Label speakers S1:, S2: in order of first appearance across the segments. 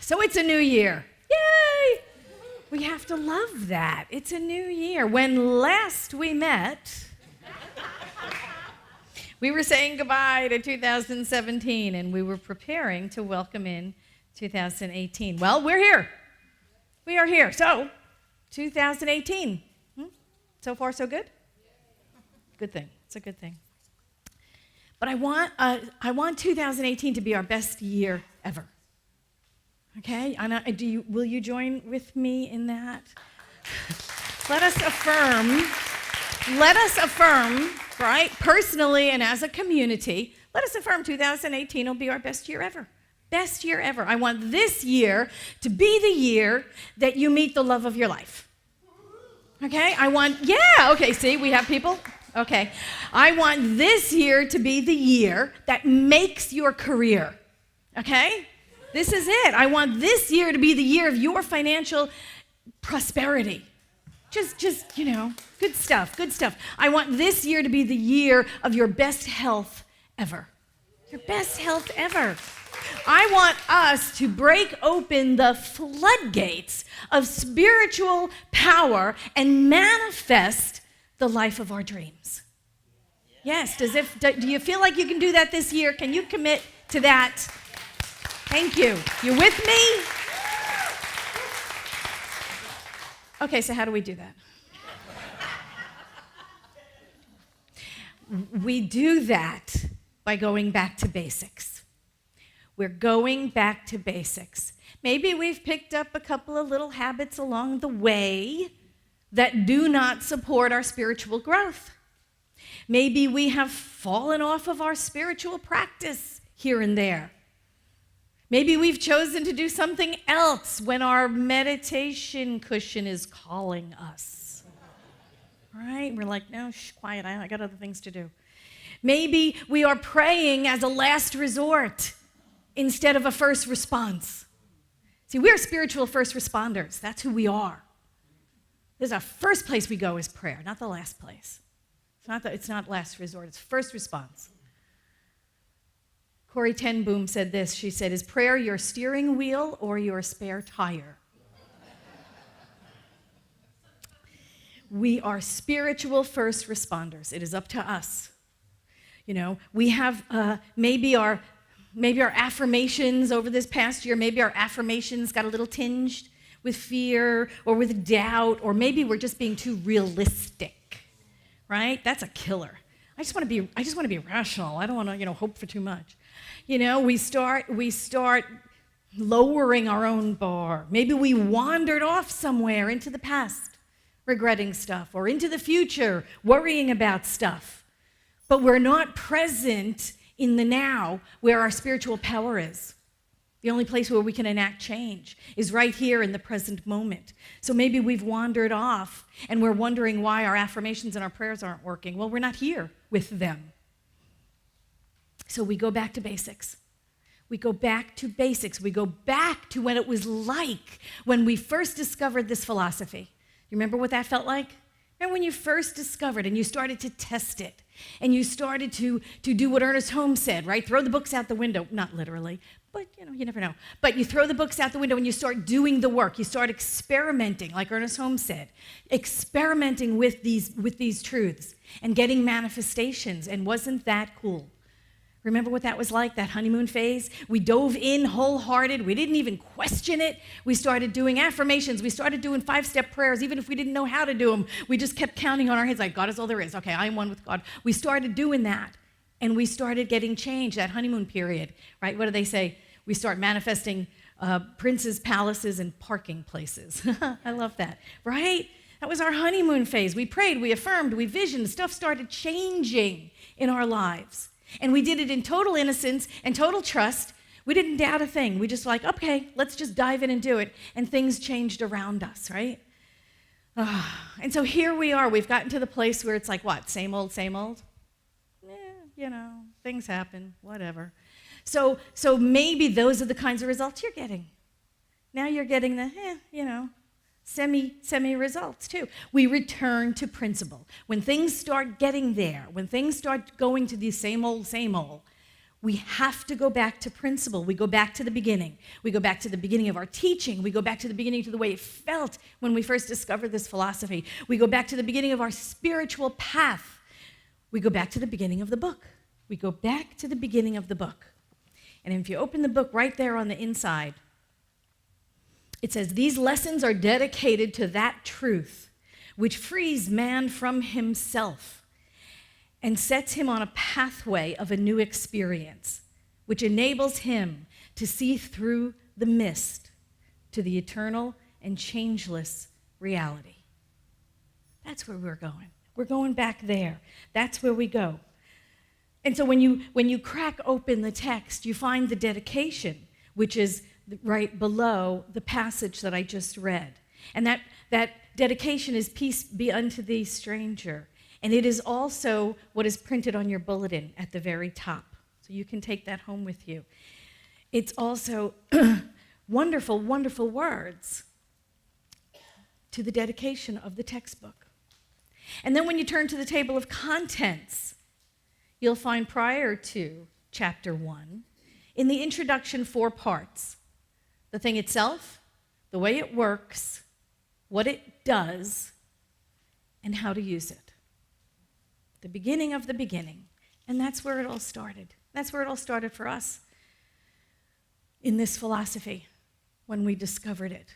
S1: So it's a new year. Yay! We have to love that. It's a new year. When last we met, we were saying goodbye to 2017, and we were preparing to welcome in 2018. Well, we're here. We are here. So, 2018. So far, so good? Good thing. It's a good thing. But I want 2018 to be our best year ever. Okay? Will you join with me in that? Let us affirm, right, personally and as a community, let us affirm 2018 will be our best year ever. Best year ever. I want this year to be the year that you meet the love of your life. Okay? See, we have people. Okay. I want this year to be the year that makes your career. Okay? This is it. I want this year to be the year of your financial prosperity. Just, good stuff. I want this year to be the year of your best health ever. Your best health ever. I want us to break open the floodgates of spiritual power and manifest the life of our dreams. Yes, do you feel like you can do that this year? Can you commit to that? Thank you. You with me? Okay, so how do we do that? We do that by going back to basics. We're going back to basics. Maybe we've picked up a couple of little habits along the way that do not support our spiritual growth. Maybe we have fallen off of our spiritual practice here and there. Maybe we've chosen to do something else when our meditation cushion is calling us. Right? We're like, no, quiet, I got other things to do. Maybe we are praying as a last resort instead of a first response. See, we're spiritual first responders. That's who we are. This is our first place we go is prayer, not the last place. It's not last resort, it's first response. Corrie ten Boom said this. She said, is prayer your steering wheel or your spare tire? We are spiritual first responders. It is up to us. We have maybe our affirmations over this past year, maybe our affirmations got a little tinged with fear or with doubt, or maybe we're just being too realistic, right? That's a killer. I just want to be rational. I don't want to, hope for too much. We start lowering our own bar. Maybe we wandered off somewhere into the past, regretting stuff, or into the future, worrying about stuff. But we're not present in the now where our spiritual power is. The only place where we can enact change is right here in the present moment. So maybe we've wandered off and we're wondering why our affirmations and our prayers aren't working. Well, we're not here with them. So we go back to basics. We go back to basics. We go back to when it was like when we first discovered this philosophy. You remember what that felt like? Remember when you first discovered and you started to test it and you started to do what Ernest Holmes said, right? Throw the books out the window. Not literally, but you never know. But you throw the books out the window and you start doing the work. You start experimenting, like Ernest Holmes said, experimenting with these truths and getting manifestations. And wasn't that cool? Remember what that was like, that honeymoon phase? We dove in wholehearted. We didn't even question it. We started doing affirmations. We started doing 5-step prayers, even if we didn't know how to do them. We just kept counting on our heads like, God is all there is. Okay, I am one with God. We started doing that, and we started getting change, that honeymoon period, right? What do they say? We start manifesting princes, palaces, and parking places. I love that, right? That was our honeymoon phase. We prayed, we affirmed, we visioned. Stuff started changing in our lives. And we did it in total innocence and total trust. We didn't doubt a thing. We just okay, let's just dive in and do it. And things changed around us, right? And so here we are. We've gotten to the place where it's like, what, same old, same old? Things happen, whatever. So maybe those are the kinds of results you're getting. Now you're getting the, semi results too. We return to principle. When things start getting there, when things start going to the same old, We have to go back to principle. We go back to the beginning. We go back to the beginning of our teaching. We go back to the beginning to the way it felt when we first discovered this philosophy. We go back to the beginning of our spiritual path. We go back to the beginning of the book. We go back to the beginning of the book. And if you open the book right there on the inside, it says, these lessons are dedicated to that truth which frees man from himself and sets him on a pathway of a new experience, which enables him to see through the mist to the eternal and changeless reality. That's where we're going. We're going back there. That's where we go. And so when you crack open the text, you find the dedication, which is right below the passage that I just read. And that dedication is peace be unto thee, stranger. And it is also what is printed on your bulletin at the very top. So you can take that home with you. It's also wonderful, wonderful words to the dedication of the textbook. And then when you turn to the table of contents, you'll find prior to chapter 1, in the introduction, 4 parts. The thing itself, the way it works, what it does, and how to use it. The beginning of the beginning. And that's where it all started. That's where it all started for us in this philosophy when we discovered it.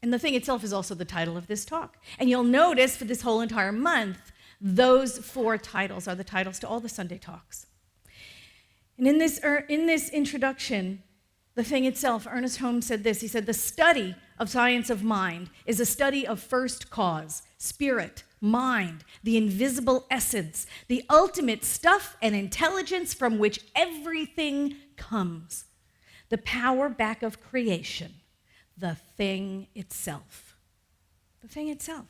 S1: And the thing itself is also the title of this talk. And you'll notice for this whole entire month, those 4 titles are the titles to all the Sunday talks. And in this introduction, the thing itself, Ernest Holmes said this. He said, the study of science of mind is a study of first cause, spirit, mind, the invisible essence, the ultimate stuff and intelligence from which everything comes, the power back of creation, the thing itself. The thing itself.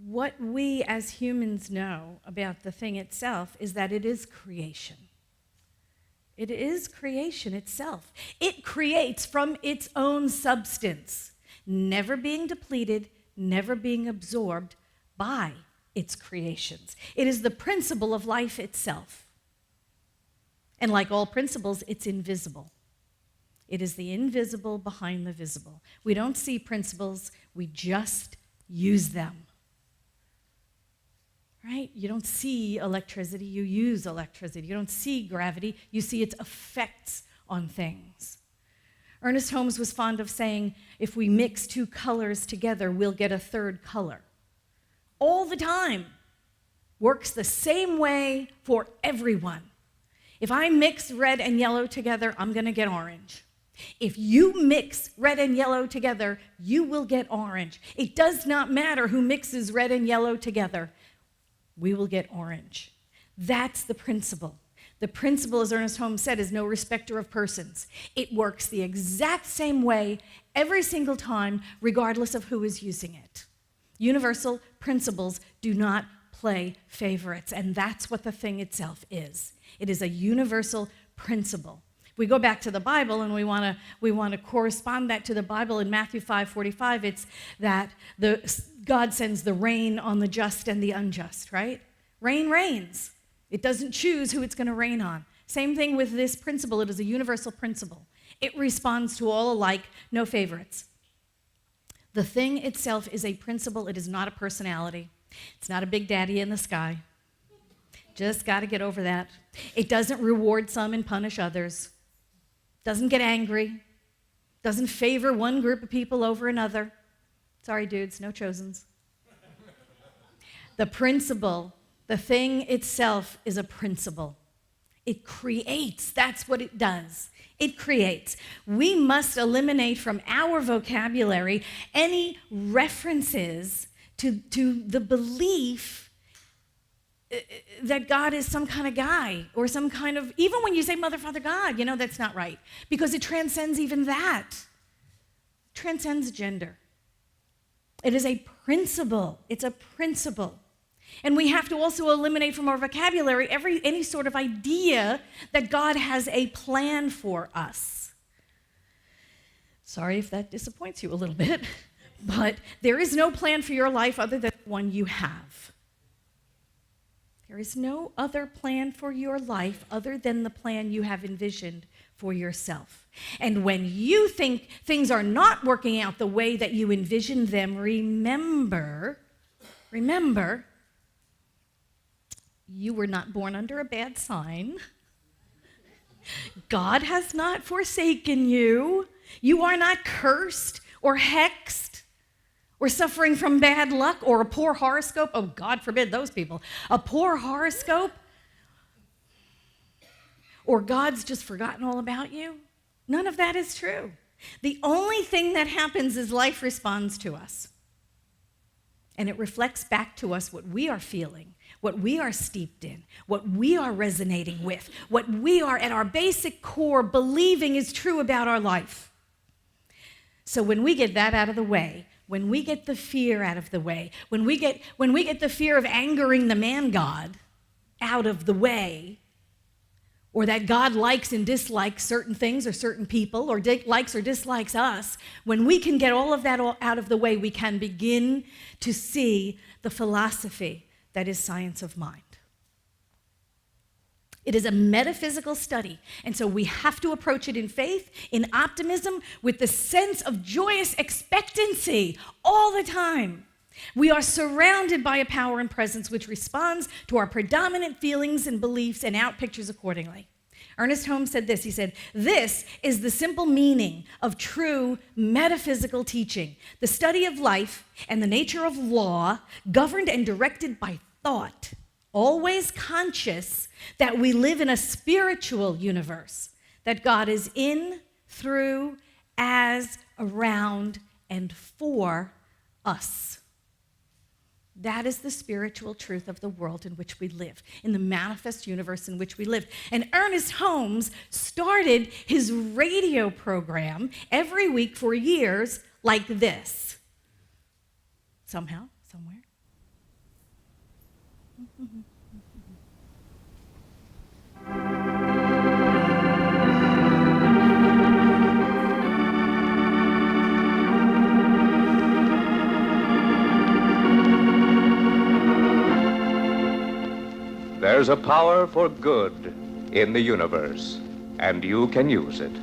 S1: What we as humans know about the thing itself is that it is creation. It is creation itself. It creates from its own substance, never being depleted, never being absorbed by its creations. It is the principle of life itself. And like all principles, it's invisible. It is the invisible behind the visible. We don't see principles, we just use them. Right? You don't see electricity, you use electricity. You don't see gravity, you see its effects on things. Ernest Holmes was fond of saying, if we mix 2 colors together, we'll get a 3rd color. All the time. Works the same way for everyone. If I mix red and yellow together, I'm going to get orange. If you mix red and yellow together, you will get orange. It does not matter who mixes red and yellow together. We will get orange. That's the principle. The principle, as Ernest Holmes said, is no respecter of persons. It works the exact same way every single time, regardless of who is using it. Universal principles do not play favorites, and that's what the thing itself is. It is a universal principle. We go back to the Bible and we want to correspond that to the Bible. In Matthew 5:45, it's that God sends the rain on the just and the unjust, right? Rain rains. It doesn't choose who it's going to rain on. Same thing with this principle. It is a universal principle. It responds to all alike, no favorites. The thing itself is a principle. It is not a personality. It's not a big daddy in the sky. Just got to get over that. It doesn't reward some and punish others. Doesn't get angry. Doesn't favor one group of people over another. Sorry, dudes, no chosens. The principle, the thing itself is a principle. It creates. That's what it does. It creates. We must eliminate from our vocabulary any references to the belief that God is some kind of guy or some kind of, even when you say Mother, Father, God, that's not right. Because it transcends even that. It transcends gender. It is a principle. It's a principle. And we have to also eliminate from our vocabulary any sort of idea that God has a plan for us. Sorry if that disappoints you a little bit, But there is no plan for your life other than the one you have. There is no other plan for your life other than the plan you have envisioned for yourself. And when you think things are not working out the way that you envisioned them, remember, you were not born under a bad sign. God has not forsaken you. You are not cursed or hexed or suffering from bad luck or a poor horoscope. Oh, God forbid those people. A poor horoscope. Or God's just forgotten all about you. None of that is true. The only thing that happens is life responds to us. And it reflects back to us what we are feeling, what we are steeped in, what we are resonating with, what we are at our basic core believing is true about our life. So when we get that out of the way, when we get the fear out of the way, when we get the fear of angering the man God out of the way, or that God likes and dislikes certain things or certain people, or likes or dislikes us, when we can get all of that out of the way, we can begin to see the philosophy that is science of mind. It is a metaphysical study, and so we have to approach it in faith, in optimism, with the sense of joyous expectancy all the time. We are surrounded by a power and presence which responds to our predominant feelings and beliefs and outpictures accordingly. Ernest Holmes said this. He said, "This is the simple meaning of true metaphysical teaching, the study of life and the nature of law, governed and directed by thought, always conscious that we live in a spiritual universe, that God is in, through, as, around, and for us." That is the spiritual truth of the world in which we live, in the manifest universe in which we live. And Ernest Holmes started his radio program every week for years like this. Somehow, somewhere.
S2: There's a power for good in the universe, and you can use it.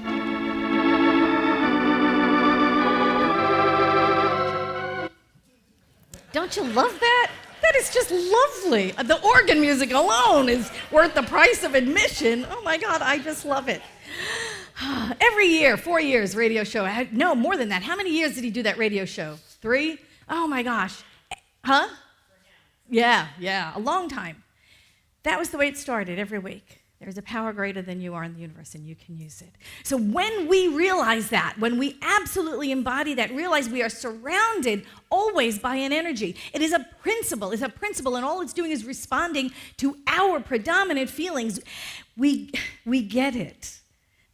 S1: Don't you love that? That is just lovely. The organ music alone is worth the price of admission. Oh my God, I just love it. Every year, 4 years, radio show. No, more than that. How many years did he do that radio show? 3? Oh my gosh. Huh? Yeah, a long time. That was the way it started every week. There's a power greater than you are in the universe, and you can use it. So when we realize that, when we absolutely embody that, realize we are surrounded always by an energy. It is a principle, and all it's doing is responding to our predominant feelings. We get it,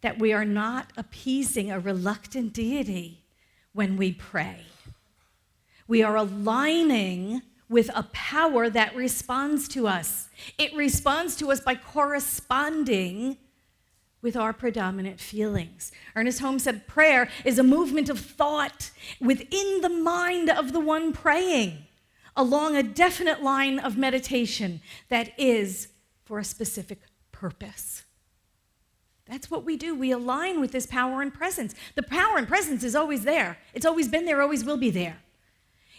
S1: that we are not appeasing a reluctant deity when we pray. We are aligning with a power that responds to us. It responds to us by corresponding with our predominant feelings. Ernest Holmes said prayer is a movement of thought within the mind of the one praying, along a definite line of meditation that is for a specific purpose. That's what we do. We align with this power and presence. The power and presence is always there. It's always been there, always will be there.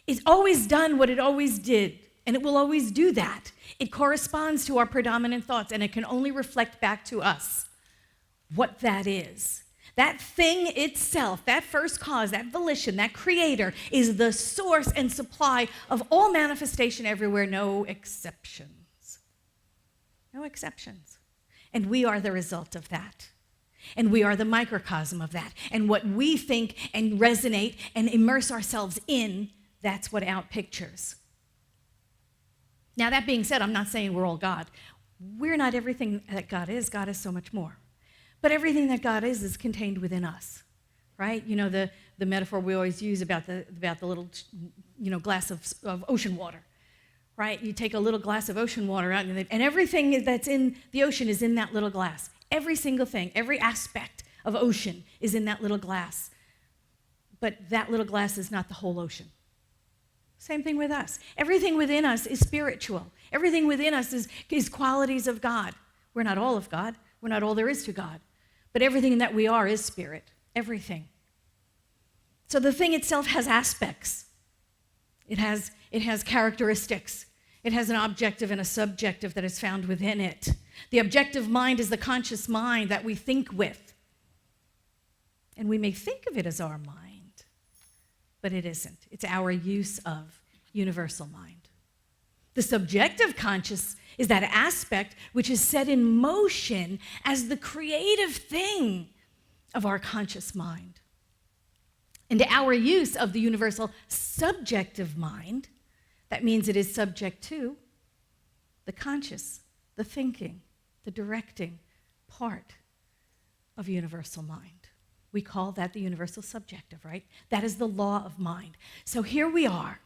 S1: It's always done what it always did, and it will always do that. It corresponds to our predominant thoughts, and it can only reflect back to us what that is. That thing itself, that first cause, that volition, that creator, is the source and supply of all manifestation everywhere, no exceptions. No exceptions. And we are the result of that. And we are the microcosm of that. And what we think and resonate and immerse ourselves in, that's what outpictures. Now, that being said, I'm not saying we're all God. We're not everything that God is. God is so much more. But everything that God is contained within us, right? You know, the metaphor we always use about the little, glass of ocean water, right? You take a little glass of ocean water out, and everything that's in the ocean is in that little glass. Every single thing, every aspect of ocean is in that little glass. but that little glass is not the whole ocean. Same thing with us. Everything within us is spiritual. Everything within us is qualities of God. We're not all of God. We're not all there is to God. But everything that we are is spirit. Everything. So the thing itself has aspects. It has characteristics. It has an objective and a subjective that is found within it. The objective mind is the conscious mind that we think with. And we may think of it as our mind, but it isn't. It's our use of universal mind. The subjective conscious is that aspect which is set in motion as the creative thing of our conscious mind. And our use of the universal subjective mind, that means it is subject to the conscious, the thinking, the directing part of universal mind. We call that the universal subjective, right? That is the law of mind. So here we are.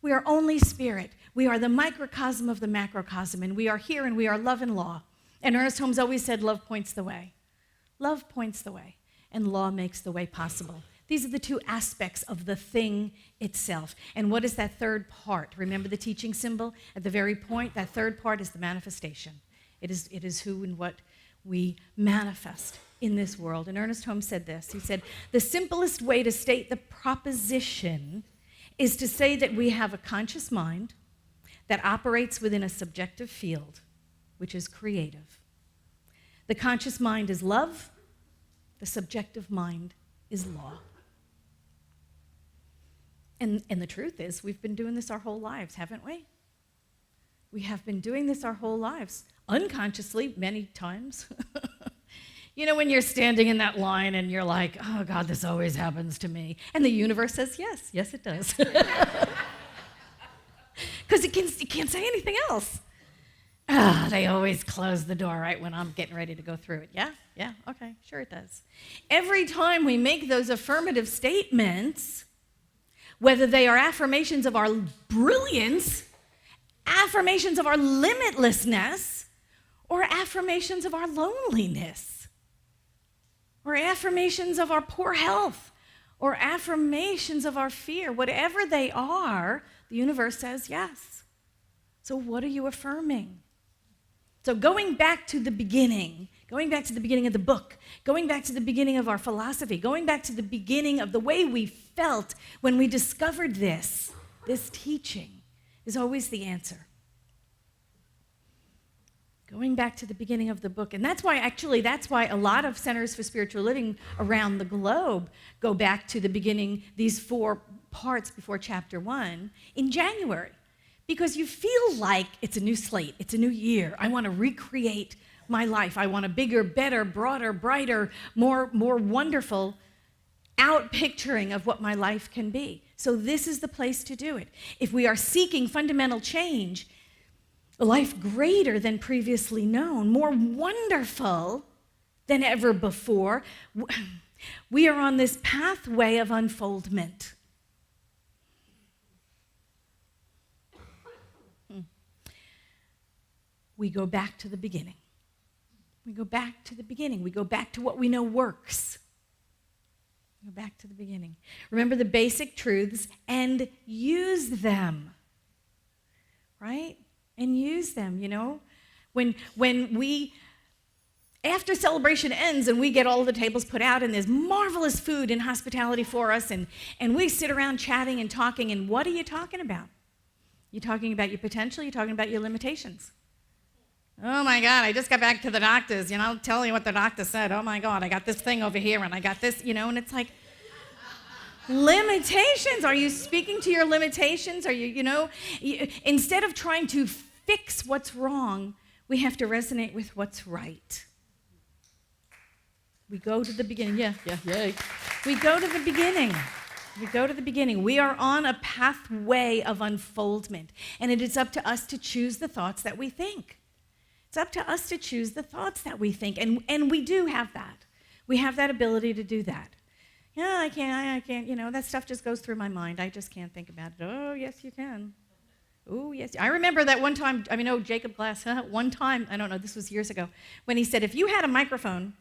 S1: We are only spirit. We are the microcosm of the macrocosm, and we are here and we are love and law. And Ernest Holmes always said, love points the way. Love points the way, and law makes the way possible. These are the two aspects of the thing itself. And what is that third part? Remember the teaching symbol at the very point? That third part is the manifestation. It is who and what we manifest in this world. And Ernest Holmes said this. He said, the simplest way to state the proposition is to say that we have a conscious mind that operates within a subjective field, which is creative. The conscious mind is love. The subjective mind is law. And the truth is, we've been doing this our whole lives, haven't we? We have been doing this our whole lives, unconsciously, many times. You know, when you're standing in that line and you're like, oh, God, this always happens to me. And the universe says, yes, yes, it does. Because it can't say anything else. They always close the door right when I'm getting ready to go through it. Yeah, okay, sure it does. Every time we make those affirmative statements, whether they are affirmations of our brilliance, affirmations of our limitlessness, or affirmations of our loneliness, or affirmations of our poor health, or affirmations of our fear, whatever they are, the universe says yes. So what are you affirming? So going back to the beginning of the book, going back to the beginning of our philosophy, going back to the beginning of the way we felt when we discovered this teaching is always the answer. Going back to the beginning of the book. And that's why a lot of centers for spiritual living around the globe go back to the beginning, these 4 parts before chapter 1, in January. Because you feel like it's a new slate, it's a new year. I want to recreate my life. I want a bigger, better, broader, brighter, more wonderful out-picturing of what my life can be. So this is the place to do it. If we are seeking fundamental change, a life greater than previously known, more wonderful than ever before, we are on this pathway of unfoldment. We go back to the beginning. We go back to the beginning. We go back to what we know works. Go back to the beginning. Remember the basic truths and use them. Right? And use them, you know? When we, after celebration ends and we get all the tables put out and there's marvelous food and hospitality for us and we sit around chatting and talking, and what are you talking about? You're talking about your potential, you're talking about your limitations. Oh my God, I just got back to the doctors, I'll tell you what the doctor said. Oh my God, I got this thing over here and I got this, and it's like, limitations. Are you speaking to your limitations? Are you, instead of trying to fix what's wrong, we have to resonate with what's right. We go to the beginning. Yeah. We go to the beginning. We go to the beginning. We are on a pathway of unfoldment, and it is up to us to choose the thoughts that we think. It's up to us to choose the thoughts that we think, and we do have that. We have that ability to do that. Yeah, I can't, that stuff just goes through my mind. I just can't think about it. Oh, yes, you can. Oh, yes. I remember that one time, Jacob Glass, one time, I don't know, this was years ago, when he said, if you had a microphone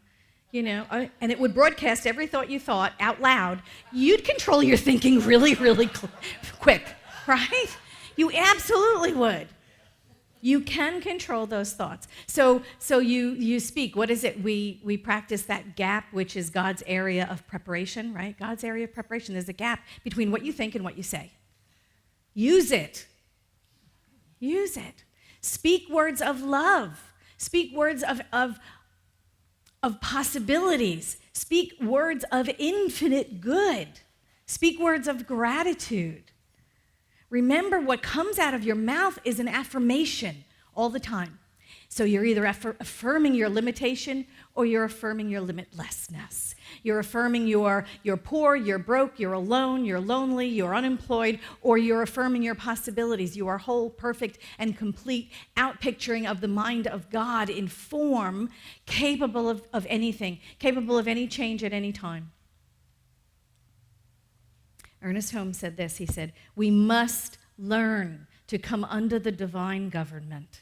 S1: And it would broadcast every thought you thought out loud. You'd control your thinking really, really quick, right? You absolutely would. You can control those thoughts. So you speak. What is it? We practice that gap, which is God's area of preparation, right? God's area of preparation. There's a gap between what you think and what you say. Use it. Use it. Speak words of love. Speak words of possibilities. Speak words of infinite good. Speak words of gratitude. Remember, what comes out of your mouth is an affirmation all the time. So you're either affirming your limitation or you're affirming your limitlessness. You're affirming you're poor, you're broke, you're alone, you're lonely, you're unemployed, or you're affirming your possibilities. You are whole, perfect, and complete outpicturing of the mind of God in form, capable of anything, capable of any change at any time. Ernest Holmes said this. He said, "We must learn to come under the divine government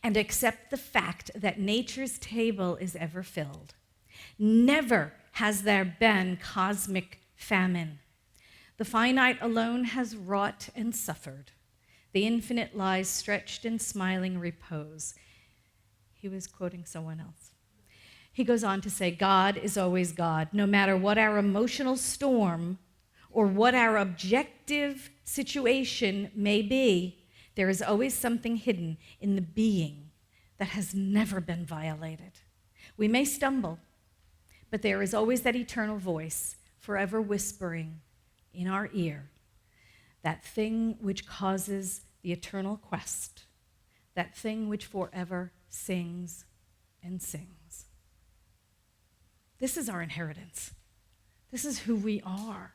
S1: and accept the fact that nature's table is ever filled. Never has there been cosmic famine. The finite alone has wrought and suffered. The infinite lies stretched in smiling repose." He was quoting someone else. He goes on to say, "God is always God, no matter what our emotional storm or what our objective situation may be. There is always something hidden in the being that has never been violated. We may stumble, but there is always that eternal voice forever whispering in our ear, that thing which causes the eternal quest, that thing which forever sings and sings." This is our inheritance. This is who we are.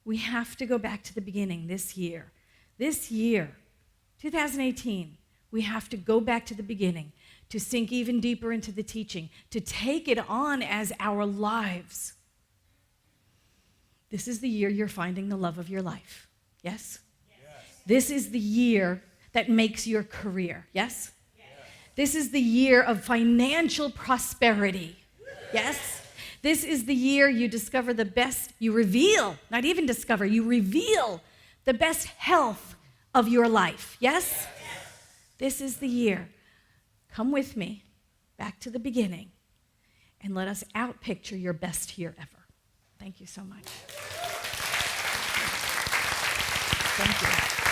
S1: We have to go back to the beginning this year. This year, 2018, we have to go back to the beginning to sink even deeper into the teaching, to take it on as our lives. This is the year you're finding the love of your life. Yes? Yes. This is the year that makes your career. Yes? Yes. This is the year of financial prosperity. Yes? This is the year you discover the best, you reveal, not even discover, you reveal the best health of your life. Yes? This is the year. Come with me back to the beginning and let us outpicture your best year ever. Thank you so much. Thank you.